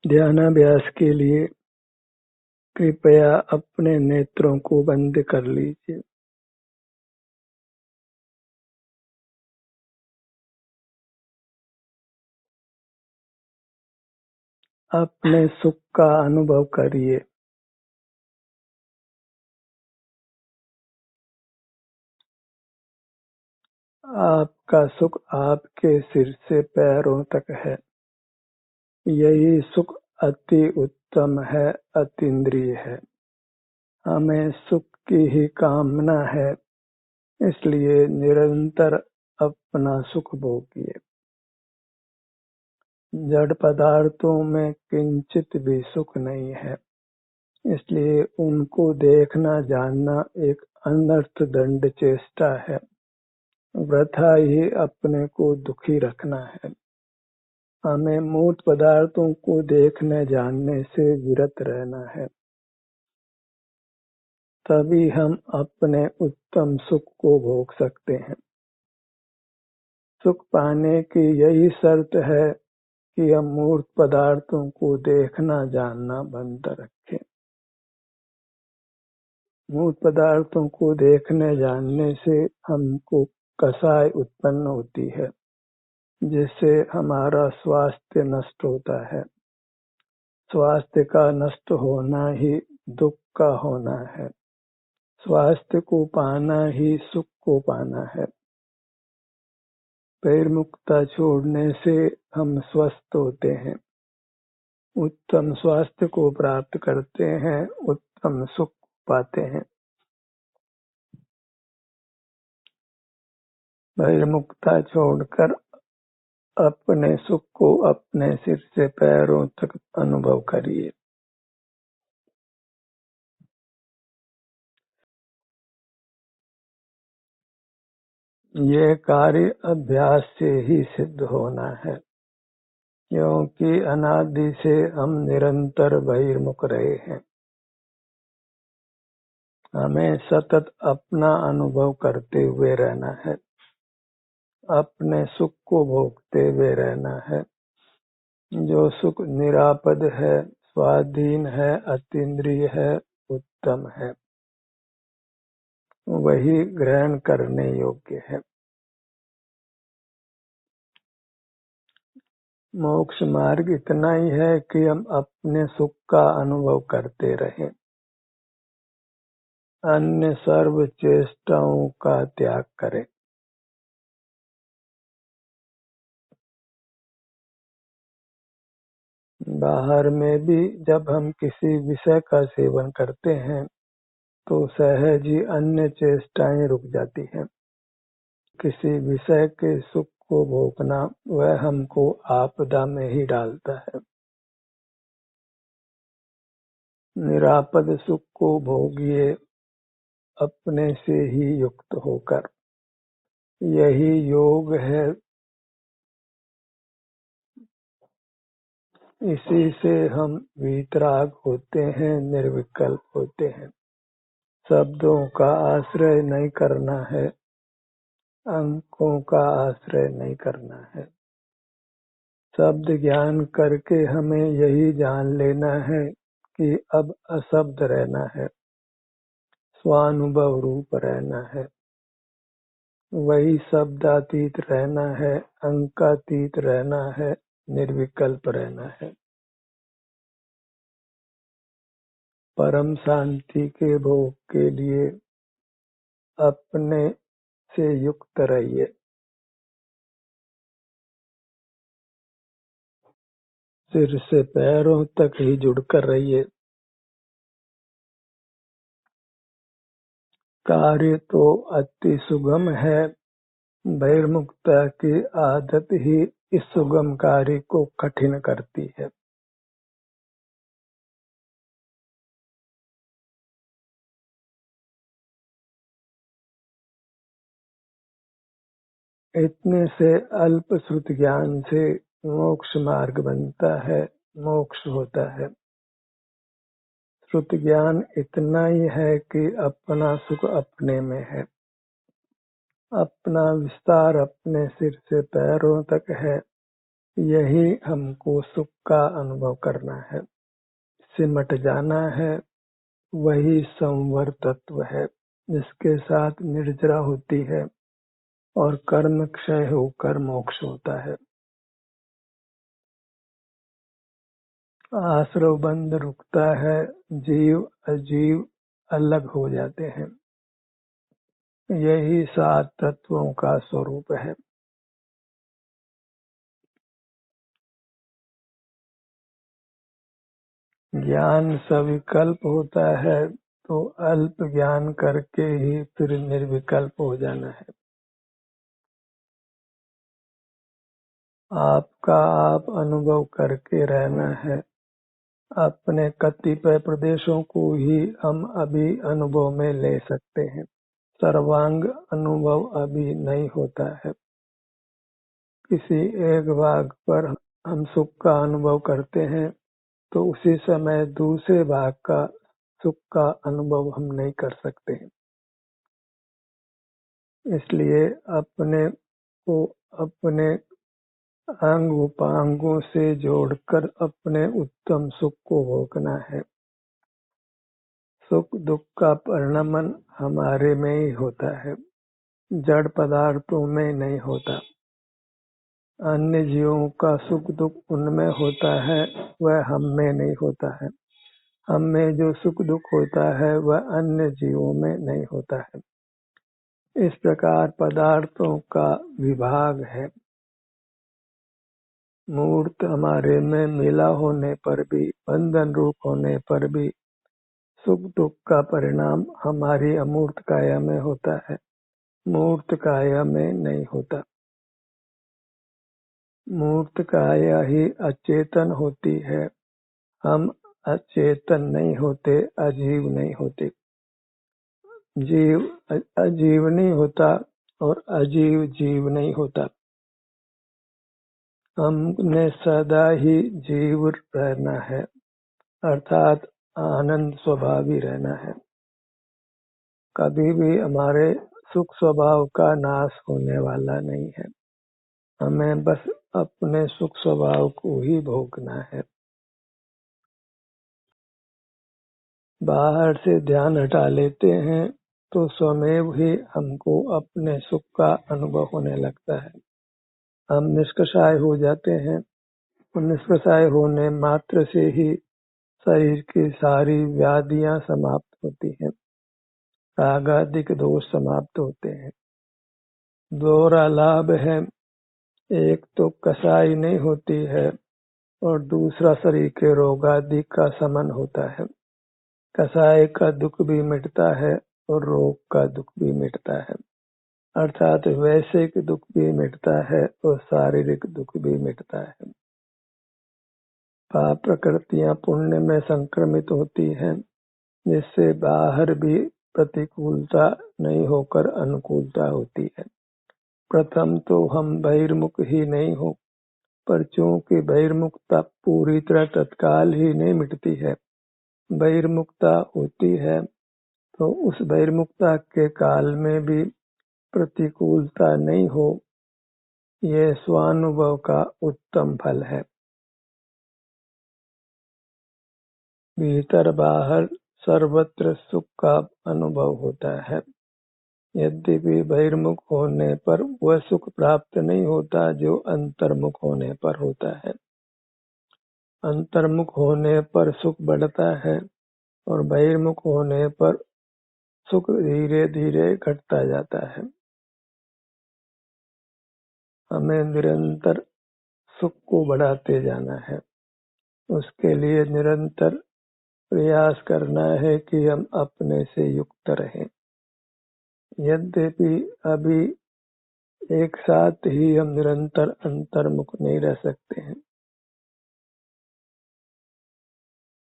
ध्यानाभ्यास के लिए कृपया अपने नेत्रों को बंद कर लीजिए। अपने सुख का अनुभव करिए। आपका सुख आपके सिर से पैरों तक है। यही सुख अति उत्तम है, अतीन्द्रिय है। हमें सुख की ही कामना है, इसलिए निरंतर अपना सुख भोगिए। जड़ पदार्थों में किंचित भी सुख नहीं है, इसलिए उनको देखना जानना एक अनर्थ दंड चेष्टा है। वृथा ही अपने को दुखी रखना है। हमें मूर्त पदार्थों को देखने जानने से विरत रहना है, तभी हम अपने उत्तम सुख को भोग सकते हैं। सुख पाने की यही शर्त है कि हम मूर्त पदार्थों को देखना जानना बंद रखें। मूर्त पदार्थों को देखने जानने से हमको कसाय उत्पन्न होती है, जिससे हमारा स्वास्थ्य नष्ट होता है। स्वास्थ्य का नष्ट होना ही दुख का होना है। स्वास्थ्य को पाना ही सुख को पाना है। पैरमुक्ता छोड़ने से हम स्वस्थ होते हैं, उत्तम स्वास्थ्य को प्राप्त करते हैं, उत्तम सुख पाते हैं। पैरमुक्ता छोड़कर अपने सुख को अपने सिर से पैरों तक अनुभव करिए। ये कार्य अभ्यास से ही सिद्ध होना है, क्योंकि अनादि से हम निरंतर बहिर्मुख रहे हैं। हमें सतत अपना अनुभव करते हुए रहना है, अपने सुख को भोगते हुए रहना है। जो सुख निरापद है, स्वाधीन है, अतीन्द्रिय है, उत्तम है, वही ग्रहण करने योग्य है। मोक्ष मार्ग इतना ही है कि हम अपने सुख का अनुभव करते रहें, अन्य सर्व चेष्टाओं का त्याग करें। बाहर में भी जब हम किसी विषय का सेवन करते हैं तो सहज ही अन्य चेष्टाएं रुक जाती हैं। किसी विषय के सुख को भोगना वह हमको आपदा में ही डालता है। निरापद सुख को भोगिए अपने से ही युक्त होकर। यही योग है। इसी से हम वीतराग होते हैं, निर्विकल्प होते हैं। शब्दों का आश्रय नहीं करना है, अंकों का आश्रय नहीं करना है। शब्द ज्ञान करके हमें यही जान लेना है कि अब अशब्द रहना है, स्वानुभव रूप रहना है। वही शब्दातीत रहना है, अंकातीत रहना है, निर्विकल्प रहना है। परम शांति के भोग के लिए अपने से युक्त रहिए। सिर से पैरों तक ही जुड़कर रहिए। कार्य तो अति सुगम है, बहिर्मुखता की आदत ही इस सुगम कार्य को कठिन करती है। इतने से अल्प श्रुत ज्ञान से मोक्ष मार्ग बनता है, मोक्ष होता है। श्रुत ज्ञान इतना ही है कि अपना सुख अपने में है, अपना विस्तार अपने सिर से पैरों तक है, यही हमको सुख का अनुभव करना है, सिमट जाना है। वही संवर तत्व है जिसके साथ निर्जरा होती है और कर्म क्षय होकर मोक्ष होता है। आश्रव बंध रुकता है, जीव अजीव अलग हो जाते हैं। यही सात तत्वों का स्वरूप है। ज्ञान सविकल्प होता है तो अल्प ज्ञान करके ही फिर निर्विकल्प हो जाना है। आपका आप अनुभव करके रहना है। अपने कतिपय प्रदेशों को ही हम अभी अनुभव में ले सकते हैं, सर्वांग अनुभव अभी नहीं होता है। किसी एक भाग पर हम सुख का अनुभव करते हैं तो उसी समय दूसरे भाग का सुख का अनुभव हम नहीं कर सकते हैं। इसलिए अपने को अपने अंग उपांगों से जोड़कर अपने उत्तम सुख को भोगना है। सुख दुख का परिणमन हमारे में ही होता है, जड़ पदार्थों में नहीं होता। अन्य जीवों का सुख दुख उनमें होता है, वह हम में नहीं होता है। हम में जो सुख दुख होता है वह अन्य जीवों में नहीं होता है। इस प्रकार पदार्थों का विभाग है। मूर्त हमारे में मिला होने पर भी, बंधन रूप होने पर भी सुख दुख का परिणाम हमारी अमूर्त काया में होता है, मूर्त काया में नहीं होता। मूर्त काया ही अचेतन होती है। हम अचेतन नहीं होते, अजीव नहीं होते। जीव अजीव नहीं होता और अजीव जीव नहीं होता। हमने सदा ही जीव रहना है, अर्थात आनंद स्वभावी रहना है। कभी भी हमारे सुख स्वभाव का नाश होने वाला नहीं है। हमें बस अपने सुख स्वभाव को ही भोगना है। बाहर से ध्यान हटा लेते हैं तो स्वमेव ही हमको अपने सुख का अनुभव होने लगता है। हम निष्कषाय हो जाते हैं और निष्कषाय होने मात्र से ही शरीर की सारी व्याधियां समाप्त होती हैं, रागादिक दोष समाप्त होते हैं। दोहरा लाभ है, एक तो कसाई नहीं होती है और दूसरा शरीर के रोगादि का शमन होता है। कसाय का दुख भी मिटता है और रोग का दुख भी मिटता है, अर्थात वैश्विक दुख भी मिटता है और शारीरिक दुख भी मिटता है। पाप प्रकृतियां पुण्य में संक्रमित होती हैं, जिससे बाहर भी प्रतिकूलता नहीं होकर अनुकूलता होती है। प्रथम तो हम बहिर्मुख ही नहीं हो, पर चूंकि बहिर्मुखता पूरी तरह तत्काल ही नहीं मिटती है, बहिर्मुखता होती है तो उस बहिर्मुखता के काल में भी प्रतिकूलता नहीं हो, यह स्वानुभव का उत्तम फल है। भीतर बाहर सर्वत्र सुख का अनुभव होता है। यद्यपि बहिर्मुख होने पर वह सुख प्राप्त नहीं होता जो अंतर्मुख होने पर होता है। अंतर्मुख होने पर सुख बढ़ता है और बहिर्मुख होने पर सुख धीरे धीरे घटता जाता है। हमें निरंतर सुख को बढ़ाते जाना है। उसके लिए निरंतर प्रयास करना है कि हम अपने से युक्त रहें। यद्यपि अभी एक साथ ही हम निरंतर अंतर्मुख नहीं रह सकते हैं।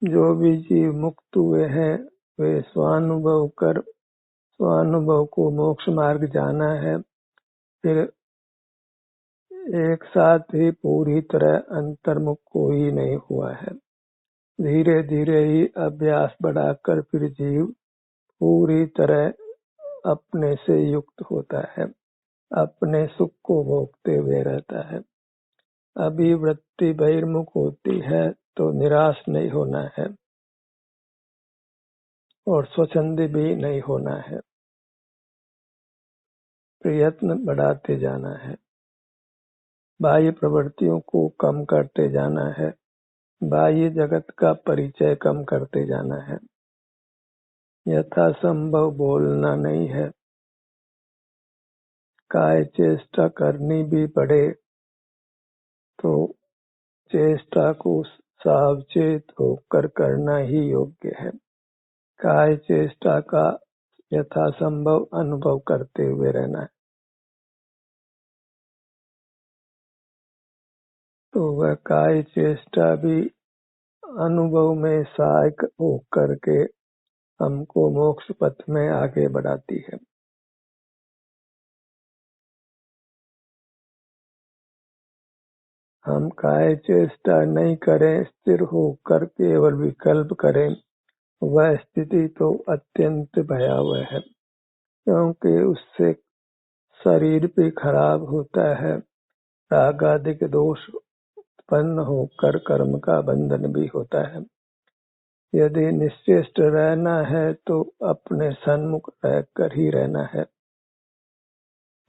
जो भी जीव मुक्त हुए हैं वे स्वानुभव को मोक्ष मार्ग जाना है, फिर एक साथ ही पूरी तरह अंतर्मुख कोई नहीं हुआ है। धीरे धीरे ही अभ्यास बढ़ाकर फिर जीव पूरी तरह अपने से युक्त होता है, अपने सुख को भोगते हुए रहता है। अभी वृत्ति बहिर्मुख होती है तो निराश नहीं होना है और स्वच्छंदी भी नहीं होना है। प्रयत्न बढ़ाते जाना है, बाह्य प्रवृत्तियों को कम करते जाना है, बाह्य जगत का परिचय कम करते जाना है। यथासंभव बोलना नहीं है, काय चेष्टा करनी भी पड़े तो चेष्टा को सावचेत होकर करना ही योग्य है। काय चेष्टा का यथासंभव अनुभव करते हुए रहना है, तो वह काय चेष्टा भी अनुभव में सहायक होकर के हमको मोक्ष पथ में आगे बढ़ाती है। हम काय चेष्टा नहीं करें, स्थिर होकर केवल विकल्प करें, वह स्थिति तो अत्यंत भयावह है, क्योंकि उससे शरीर भी खराब होता है, राग आदि के दोष उत्पन्न होकर कर्म का बंधन भी होता है। यदि निश्चेष्ट रहना है तो अपने सन्मुख रहकर ही रहना है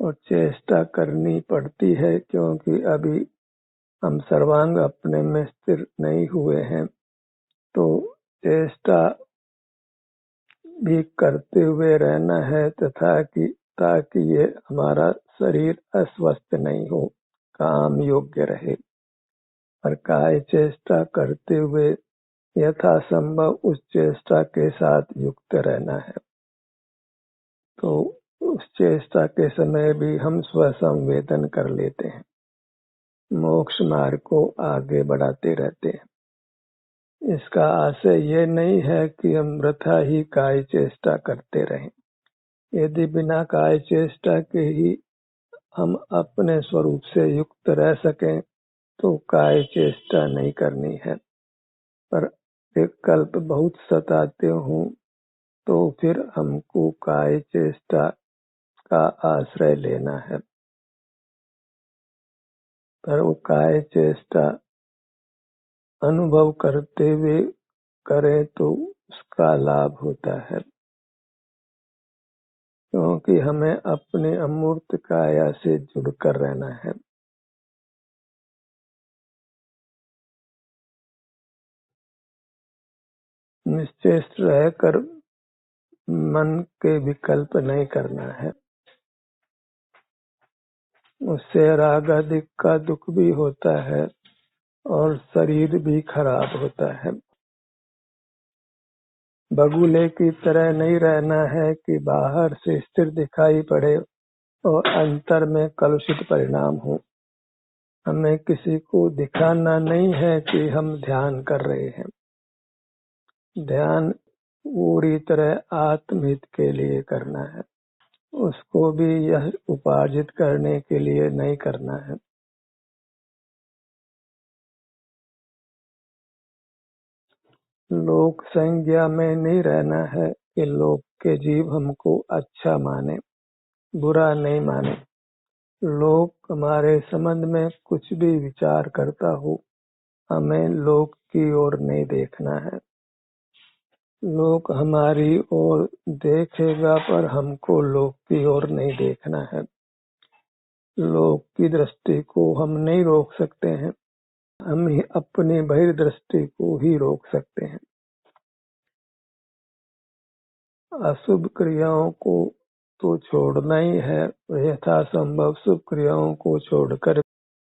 और चेष्टा करनी पड़ती है, क्योंकि अभी हम सर्वांग अपने में स्थिर नहीं हुए हैं, तो चेष्टा भी करते हुए रहना है ताकि ये हमारा शरीर अस्वस्थ नहीं हो, काम योग्य रहे। और काय चेष्टा करते हुए यथासंभव उस चेष्टा के साथ युक्त रहना है, तो उस चेष्टा के समय भी हम स्वसंवेदन कर लेते हैं, मोक्ष मार्ग को आगे बढ़ाते रहते हैं। इसका आशय ये नहीं है कि हम वृथा ही काय चेष्टा करते रहें। यदि बिना काय चेष्टा के ही हम अपने स्वरूप से युक्त रह सकें तो काय चेष्टा नहीं करनी है। पर विकल्प बहुत सताते हों तो फिर हमको काय चेष्टा का आश्रय लेना है, पर वो काय चेष्टा अनुभव करते हुए करें तो उसका लाभ होता है, क्योंकि हमें अपने अमूर्त काया से जुड़कर रहना है। निश्चेष्ट रहकर मन के विकल्प नहीं करना है, उससे राग आदि का दुख भी होता है और शरीर भी खराब होता है। बगुले की तरह नहीं रहना है कि बाहर से स्थिर दिखाई पड़े और अंतर में कलुषित परिणाम हो। हमें किसी को दिखाना नहीं है कि हम ध्यान कर रहे हैं। ध्यान पूरी तरह आत्महित के लिए करना है, उसको भी यह उपार्जित करने के लिए नहीं करना है। लोक संज्ञा में नहीं रहना है कि लोक के जीव हमको अच्छा माने, बुरा नहीं माने। लोक हमारे संबंध में कुछ भी विचार करता हो, हमें लोक की ओर नहीं देखना है। लोक हमारी ओर देखेगा पर हमको लोक की ओर नहीं देखना है। लोक की दृष्टि को हम नहीं रोक सकते हैं, हम ही अपनी बहिर्दृष्टि को ही रोक सकते हैं। अशुभ क्रियाओं को तो छोड़ना ही है, यथासंभव शुभ क्रियाओं को छोड़कर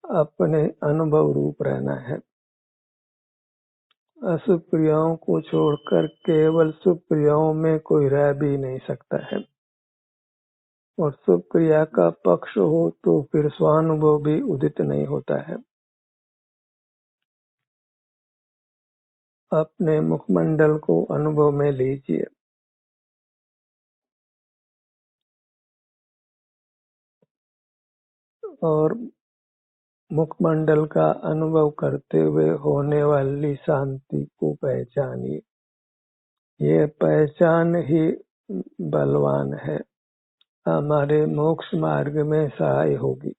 अपने अनुभव रूप रहना है। अशुभ क्रियाओं को छोड़कर केवल शुभ क्रियाओं में कोई रह भी नहीं सकता है, और शुभ क्रिया का पक्ष हो तो फिर स्वानुभव भी उदित नहीं होता है। अपने मुखमंडल को अनुभव में लीजिए, और मुखमंडल का अनुभव करते हुए होने वाली शांति को पहचानिए। ये पहचान ही बलवान है, हमारे मोक्ष मार्ग में सहाय होगी।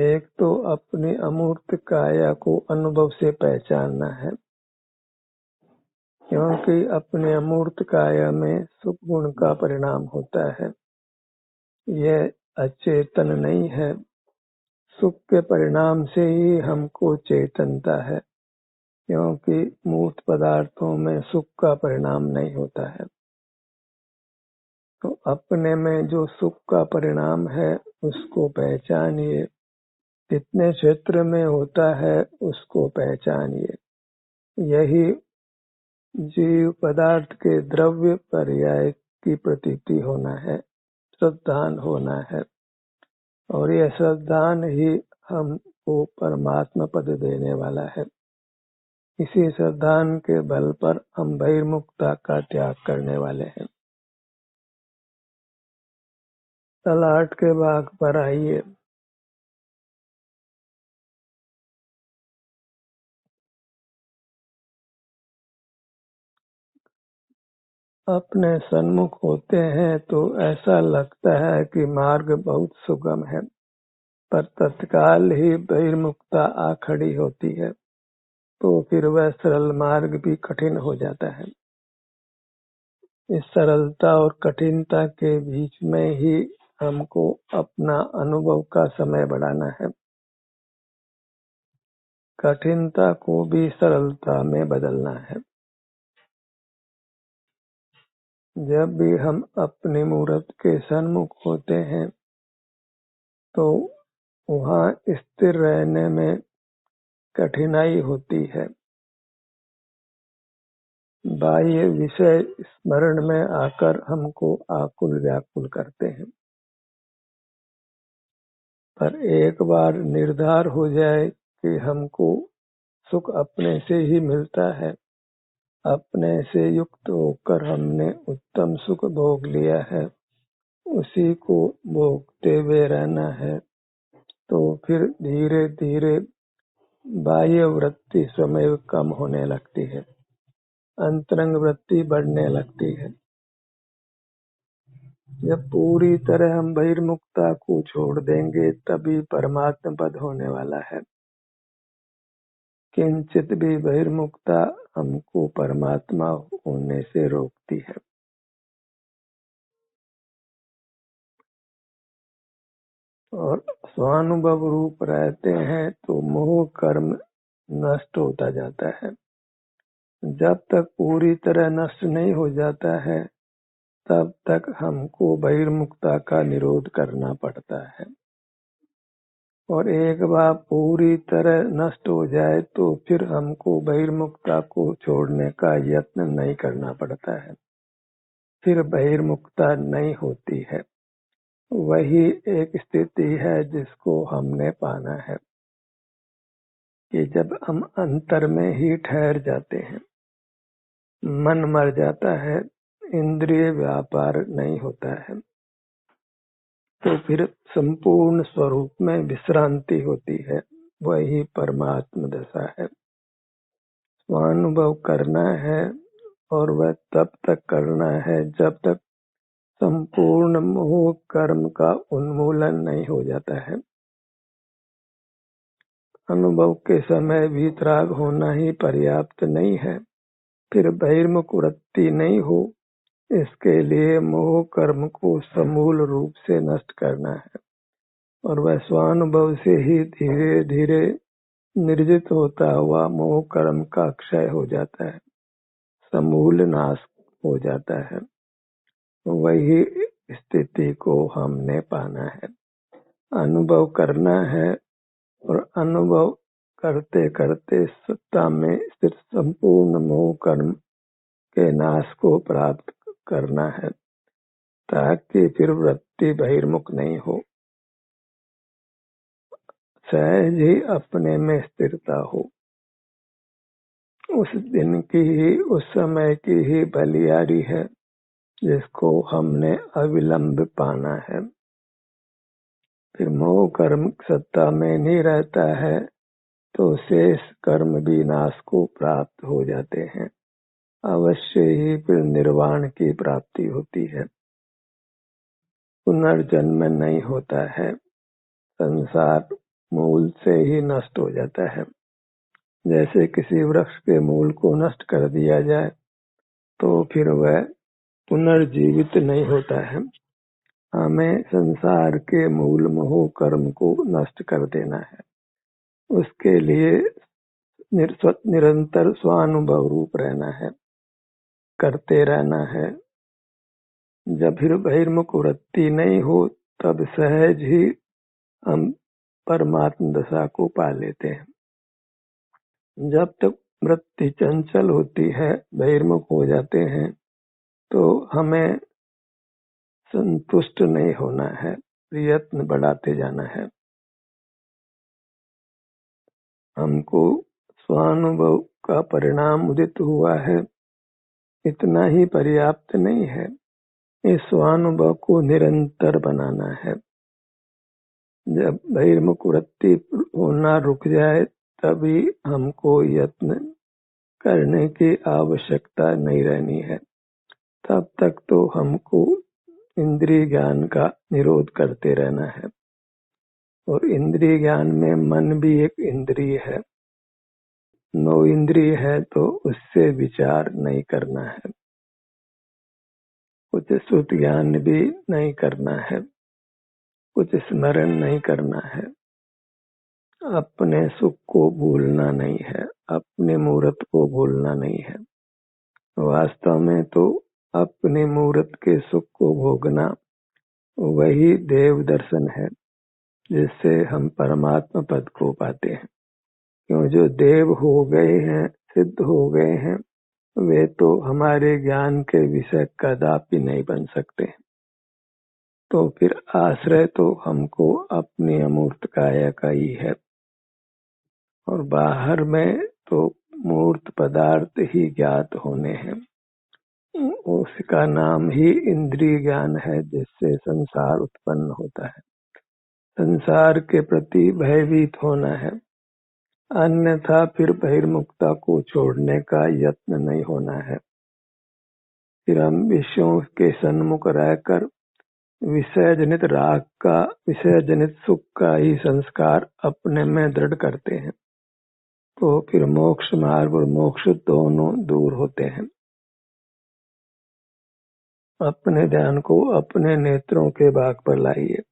एक तो अपनी अमूर्त काया को अनुभव से पहचानना है, क्योंकि अपने अमूर्त काया में सुख गुण का परिणाम होता है। यह अचेतन नहीं है। सुख के परिणाम से ही हमको चेतनता है, क्योंकि मूर्त पदार्थों में सुख का परिणाम नहीं होता है। तो अपने में जो सुख का परिणाम है उसको पहचानिए, कितने क्षेत्र में होता है उसको पहचानिए। यही जीव पदार्थ के द्रव्य पर्याय की प्रतीति होना है, श्रद्धान होना है, और यह श्रद्धान ही हमको परमात्मा पद देने वाला है। इसी श्रद्धान के बल पर हम बहिर्मुखता का त्याग करने वाले हैं। तलाट के भाग पर आइए। अपने सन्मुख होते हैं तो ऐसा लगता है कि मार्ग बहुत सुगम है, पर तत्काल ही बहिर्मुखता आ खड़ी होती है, तो फिर वह सरल मार्ग भी कठिन हो जाता है। इस सरलता और कठिनता के बीच में ही हमको अपना अनुभव का समय बढ़ाना है। कठिनता को भी सरलता में बदलना है। जब भी हम अपनी मूर्त के सन्मुख होते हैं तो वहाँ स्थिर रहने में कठिनाई होती है। बाह्य विषय स्मरण में आकर हमको आकुल व्याकुल करते हैं, पर एक बार निर्धार हो जाए कि हमको सुख अपने से ही मिलता है, अपने से युक्त होकर हमने उत्तम सुख भोग लिया है, उसी को भोगते हुए रहना है, तो फिर धीरे धीरे बाह्य वृत्ति स्वयं कम होने लगती है, अंतरंग वृत्ति बढ़ने लगती है। जब पूरी तरह हम बहिर्मुखता को छोड़ देंगे तभी परमात्मा पद होने वाला है। किंचित भी बहिर्मुखता हमको परमात्मा होने से रोकती है। और स्वानुभव रूप रहते हैं तो मोह कर्म नष्ट होता जाता है। जब तक पूरी तरह नष्ट नहीं हो जाता है तब तक हमको बहिर्मुखता का निरोध करना पड़ता है, और एक बार पूरी तरह नष्ट हो जाए तो फिर हमको बहिर्मुखता को छोड़ने का यत्न नहीं करना पड़ता है, फिर बहिर्मुखता नहीं होती है। वही एक स्थिति है जिसको हमने पाना है कि जब हम अंतर में ही ठहर जाते हैं, मन मर जाता है, इंद्रिय व्यापार नहीं होता है, तो फिर संपूर्ण स्वरूप में विश्रांति होती है। वही परमात्म दशा है। स्वानुभव करना है, और वह तब तक करना है जब तक संपूर्ण मोह कर्म का उन्मूलन नहीं हो जाता है। अनुभव के समय वीतराग होना ही पर्याप्त नहीं है, फिर बहिर्मुख वृत्ति नहीं हो, इसके लिए मोह कर्म को समूल रूप से नष्ट करना है, और वह स्वानुभव से ही धीरे धीरे निर्जित होता हुआ मोह कर्म का क्षय हो जाता है, समूल नाश हो जाता है। वही स्थिति को हमने पाना है, अनुभव करना है, और अनुभव करते करते सत्ता में स्थित संपूर्ण मोह कर्म के नाश को प्राप्त करना है, ताकि फिर वृत्ति बहिर्मुख नहीं हो, सहज ही अपने में स्थिरता हो। उस दिन की ही, उस समय की ही बलियारी है जिसको हमने अविलंब पाना है। फिर मोह कर्म सत्ता में नहीं रहता है तो शेष कर्म भी नाश को प्राप्त हो जाते हैं। अवश्य ही फिर निर्वाण की प्राप्ति होती है, पुनर्जन्म नहीं होता है, संसार मूल से ही नष्ट हो जाता है। जैसे किसी वृक्ष के मूल को नष्ट कर दिया जाए तो फिर वह पुनर्जीवित नहीं होता है। हमें संसार के मूल मोह कर्म को नष्ट कर देना है। उसके लिए निरंतर स्वानुभव रूप रहना है, करते रहना है। जब फिर बहिर्मुख वृत्ति नहीं हो तब सहज ही हम परमात्म दशा को पा लेते हैं। जब तक वृत्ति चंचल होती है, बहिर्मुख हो जाते हैं, तो हमें संतुष्ट नहीं होना है, प्रयत्न बढ़ाते जाना है। हमको स्वानुभव का परिणाम उदित हुआ है, इतना ही पर्याप्त नहीं है। इस स्वानुभव को निरंतर बनाना है। जब बहिर्मुख वृत्ति होना रुक जाए तभी हमको यत्न करने की आवश्यकता नहीं रहनी है। तब तक तो हमको इंद्रिय ज्ञान का निरोध करते रहना है। और इंद्रिय ज्ञान में मन भी एक इंद्रिय है। नो इंद्रिय है तो उससे विचार नहीं करना है। कुछ श्रुत ज्ञान भी नहीं करना है, कुछ स्मरण नहीं करना है। अपने सुख को भूलना नहीं है, अपने मूर्त को भूलना नहीं है। वास्तव में तो अपने मूर्त के सुख को भोगना वही देव दर्शन है, जिससे हम परमात्मा पद को पाते हैं। क्यों जो देव हो गए हैं, सिद्ध हो गए हैं, वे तो हमारे ज्ञान के विषय कदापि नहीं बन सकते। तो फिर आश्रय तो हमको अपनी अमूर्त काया का ही है। और बाहर में तो मूर्त पदार्थ ही ज्ञात होने हैं। उसका नाम ही इंद्रिय ज्ञान है, जिससे संसार उत्पन्न होता है। संसार के प्रति भयभीत होना है, अन्यथा फिर बहिर्मुखता को छोड़ने का यत्न नहीं होना है। फिर हम विषयों के सन्मुख रहकर विषय जनित राग का, विषय जनित सुख का ही संस्कार अपने में दृढ़ करते हैं। तो फिर मोक्ष मार्ग और मोक्ष दोनों दूर होते हैं। अपने ध्यान को अपने नेत्रों के भाग पर लाइए।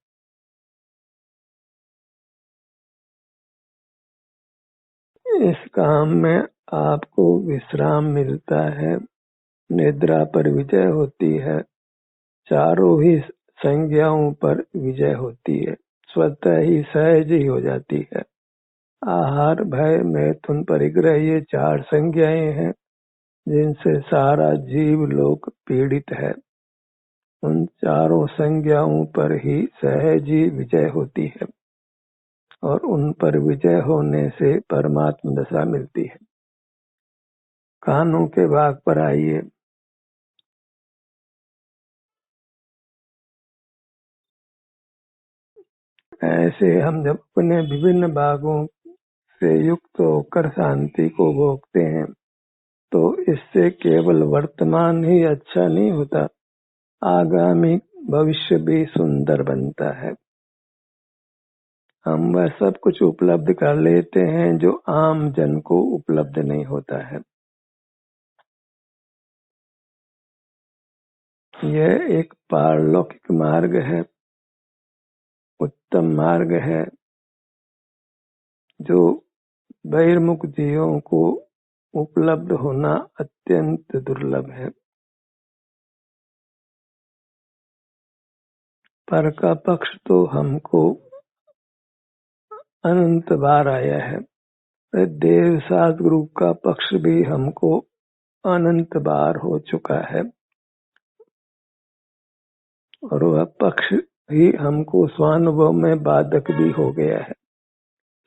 इस काम में आपको विश्राम मिलता है, निद्रा पर विजय होती है, चारों ही संज्ञाओं पर विजय होती है, स्वतः ही सहज ही हो जाती है। आहार, भय, मैथुन, परिग्रह ये 4 संज्ञाएं हैं जिनसे सारा जीव लोक पीड़ित है। उन चारों संज्ञाओं पर ही सहज ही विजय होती है और उन पर विजय होने से परमात्म दशा मिलती है। कानों के भाग पर आइए। ऐसे हम जब अपने विभिन्न भागों से युक्त होकर शांति को भोगते हैं तो इससे केवल वर्तमान ही अच्छा नहीं होता, आगामी भविष्य भी सुंदर बनता है। हम वह सब कुछ उपलब्ध कर लेते हैं जो आम जन को उपलब्ध नहीं होता है। यह एक पारलौकिक मार्ग है, उत्तम मार्ग है, जो बहिर्मुख जीवों को उपलब्ध होना अत्यंत दुर्लभ है। पर का पक्ष तो हमको अनंत बार आया है। देव सद्गुरु का पक्ष भी हमको अनंत बार हो चुका है और वह पक्ष ही हमको स्वानुभव में बाधक भी हो गया है,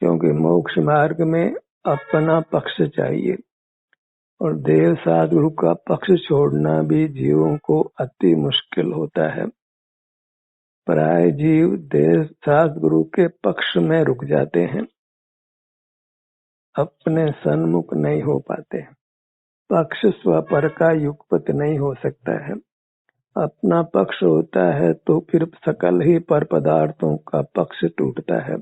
क्योंकि मोक्ष मार्ग में अपना पक्ष चाहिए और देव सद्गुरु का पक्ष छोड़ना भी जीवों को अति मुश्किल होता है। प्राय जीव देव सद्गुरु के पक्ष में रुक जाते हैं, अपने सन्मुख नहीं हो पाते। पक्ष स्वपर का युगपत नहीं हो सकता है। अपना पक्ष होता है तो फिर सकल ही पर पदार्थों का पक्ष टूटता है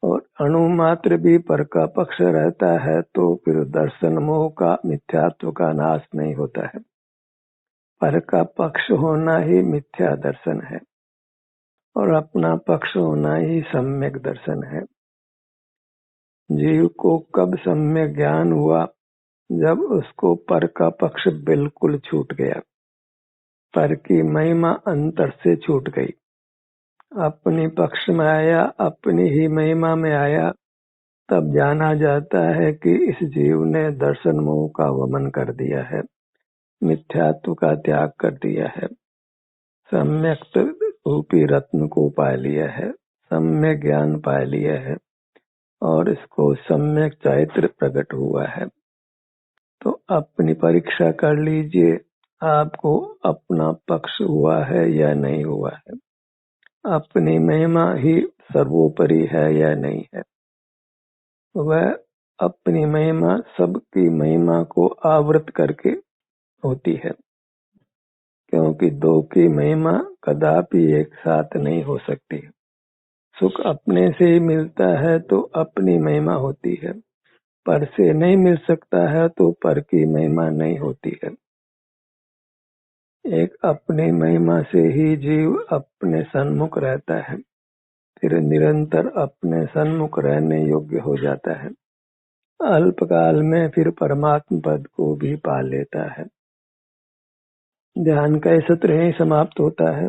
और अणु मात्र भी पर का पक्ष रहता है तो फिर दर्शन मोह का मिथ्यात्व का नाश नहीं होता है। पर का पक्ष होना ही मिथ्या दर्शन है और अपना पक्ष होना ही सम्यक दर्शन है। जीव को कब सम्यक ज्ञान हुआ? जब उसको पर का पक्ष बिल्कुल छूट गया, पर की महिमा अंतर से छूट गई, अपनी पक्ष में आया, अपनी ही महिमा में आया, तब जाना जाता है कि इस जीव ने दर्शन मोह का वमन कर दिया है, मिथ्यात्व का त्याग कर दिया है, सम्यक रूपी रत्न को पा लिया है, सम्यक ज्ञान पा लिया है और इसको सम्यक चैत्र प्रकट हुआ है। तो अपनी परीक्षा कर लीजिए, आपको अपना पक्ष हुआ है या नहीं हुआ है, अपनी महिमा ही सर्वोपरि है या नहीं है। वह अपनी महिमा सबकी महिमा को आवृत करके होती है, क्योंकि दो की महिमा कदापि एक साथ नहीं हो सकती। सुख अपने से ही मिलता है तो अपनी महिमा होती है, पर से नहीं मिल सकता है तो पर की महिमा नहीं होती है। एक अपनी महिमा से ही जीव अपने सन्मुख रहता है, फिर निरंतर अपने सन्मुख रहने योग्य हो जाता है, अल्पकाल में फिर परमात्मा पद को भी पा लेता है। ध्यान का सत्र यहीं समाप्त होता है।